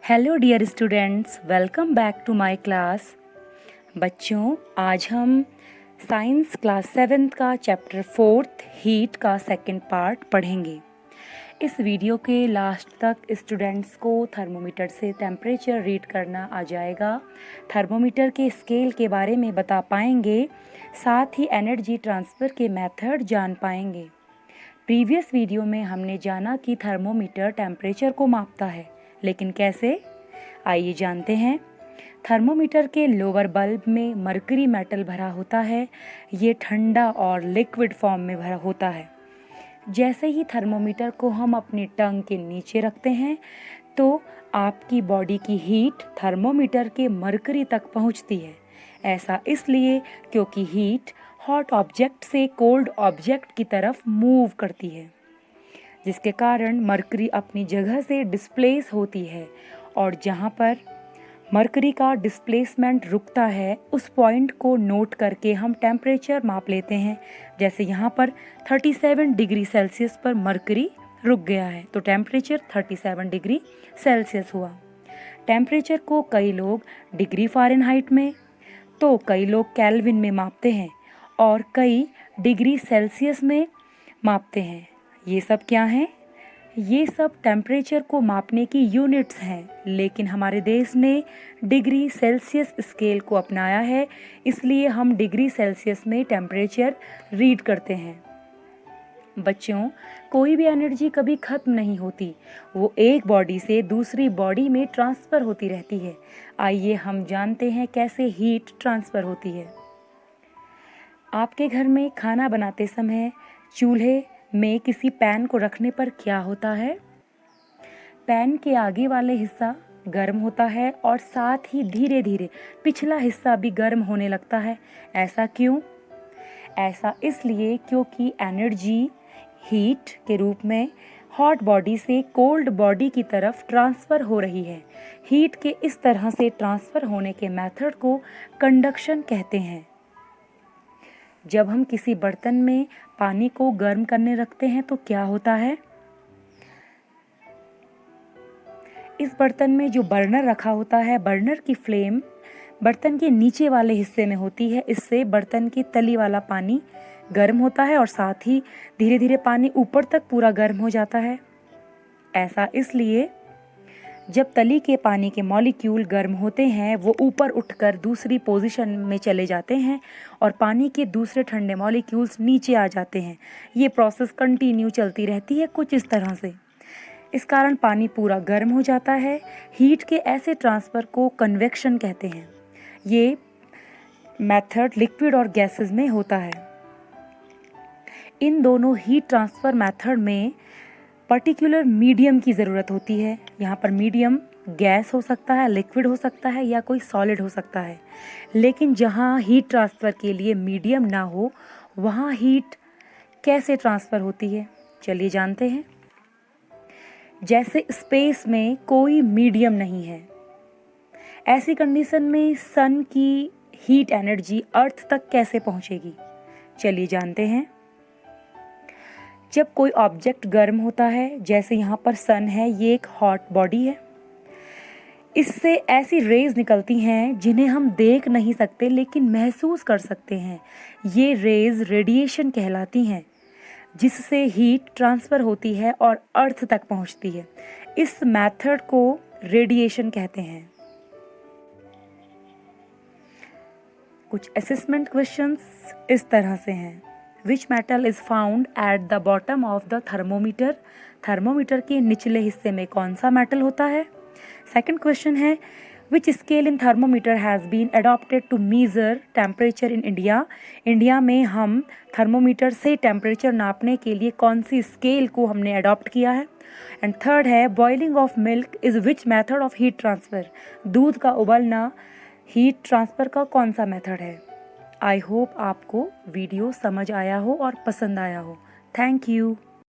Hello dear students, welcome back to my class. बच्चों, आज हम साइंस क्लास 7 का चैप्टर 4 हीट का सेकंड पार्ट पढ़ेंगे। इस वीडियो के लास्ट तक स्टूडेंट्स को थर्मोमीटर से टेम्परेचर रीड करना आ जाएगा, थर्मोमीटर के स्केल के बारे में बता पाएंगे, साथ ही एनर्जी ट्रांसफ़र के मेथड जान पाएंगे। प्रीवियस वीडियो में हमने जाना कि थर्मोमीटर टेम्परेचर को मापता है, लेकिन कैसे? आइए जानते हैं। थर्मोमीटर के लोअर बल्ब में मरकरी मेटल भरा होता है। ये ठंडा और लिक्विड फॉर्म में भरा होता है। जैसे ही थर्मोमीटर को हम अपनी टंग के नीचे रखते हैं तो आपकी बॉडी की हीट थर्मोमीटर के मरकरी तक पहुंचती है। ऐसा इसलिए क्योंकि हीट हॉट ऑब्जेक्ट से कोल्ड ऑब्जेक्ट की तरफ मूव करती है, जिसके कारण मरकरी अपनी जगह से डिस्प्लेस होती है और जहाँ पर मरकरी का डिस्प्लेसमेंट रुकता है उस पॉइंट को नोट करके हम टेम्परेचर माप लेते हैं। जैसे यहाँ पर 37 डिग्री सेल्सियस पर मरकरी रुक गया है तो टेम्परेचर 37 डिग्री सेल्सियस हुआ। टेम्परेचर को कई लोग डिग्री फ़ारेनहाइट में तो कई लोग केल्विन में मापते हैं और कई डिग्री सेल्सियस में मापते हैं। ये सब क्या हैं? ये सब टेम्परेचर को मापने की यूनिट्स हैं, लेकिन हमारे देश ने डिग्री सेल्सियस स्केल को अपनाया है, इसलिए हम डिग्री सेल्सियस में टेम्परेचर रीड करते हैं। बच्चों, कोई भी एनर्जी कभी ख़त्म नहीं होती, वो एक बॉडी से दूसरी बॉडी में ट्रांसफ़र होती रहती है। आइए हम जानते हैं कैसे हीट ट्रांसफ़र होती है। आपके घर में खाना बनाते समय चूल्हे में किसी पैन को रखने पर क्या होता है? पैन के आगे वाले हिस्सा गर्म होता है और साथ ही धीरे धीरे पिछला हिस्सा भी गर्म होने लगता है। ऐसा क्यों? ऐसा इसलिए क्योंकि एनर्जी हीट के रूप में हॉट बॉडी से कोल्ड बॉडी की तरफ ट्रांसफ़र हो रही है। हीट के इस तरह से ट्रांसफ़र होने के मेथड को कंडक्शन कहते हैं। जब हम किसी बर्तन में पानी को गर्म करने रखते हैं तो क्या होता है? इस बर्तन में जो बर्नर रखा होता है, बर्नर की फ्लेम बर्तन के नीचे वाले हिस्से में होती है। इससे बर्तन की तली वाला पानी गर्म होता है और साथ ही धीरे धीरे पानी ऊपर तक पूरा गर्म हो जाता है। ऐसा इसलिए जब तली के पानी के मॉलिक्यूल गर्म होते हैं वो ऊपर उठकर दूसरी पोजीशन में चले जाते हैं और पानी के दूसरे ठंडे मॉलिक्यूल्स नीचे आ जाते हैं। ये प्रोसेस कंटिन्यू चलती रहती है कुछ इस तरह से। इस कारण पानी पूरा गर्म हो जाता है। हीट के ऐसे ट्रांसफ़र को कन्वेक्शन कहते हैं। ये मेथड लिक्विड और गैसेस में होता है। इन दोनों हीट ट्रांसफ़र मेथड में पर्टिकुलर मीडियम की ज़रूरत होती है। यहाँ पर मीडियम गैस हो सकता है, लिक्विड हो सकता है या कोई सॉलिड हो सकता है। लेकिन जहाँ हीट ट्रांसफ़र के लिए मीडियम ना हो वहाँ हीट कैसे ट्रांसफ़र होती है, चलिए जानते हैं। जैसे स्पेस में कोई मीडियम नहीं है, ऐसी कंडीशन में सन की हीट एनर्जी अर्थ तक कैसे पहुँचेगी, चलिए जानते हैं। जब कोई ऑब्जेक्ट गर्म होता है, जैसे यहाँ पर सन है, ये एक हॉट बॉडी है। इससे ऐसी रेज निकलती हैं जिन्हें हम देख नहीं सकते लेकिन महसूस कर सकते हैं। ये रेज रेडिएशन कहलाती हैं, जिससे हीट ट्रांसफ़र होती है और अर्थ तक पहुँचती है। इस मेथड को रेडिएशन कहते हैं। कुछ असेसमेंट क्वेश्चंस इस तरह से हैं। Which metal is found at the bottom of the thermometer? Thermometer के निचले हिस्से में कौन सा मेटल होता है? सेकंड क्वेश्चन है Which scale in thermometer has been adopted to measure temperature in India? India में हम थर्मोमीटर से टेम्परेचर नापने के लिए कौन सी स्केल को हमने अडॉप्ट किया है? एंड थर्ड है boiling of milk is which method of heat transfer? दूध का उबलना हीट ट्रांसफ़र का कौन सा मेथड है? आई होप आपको वीडियो समझ आया हो और पसंद आया हो। Thank you.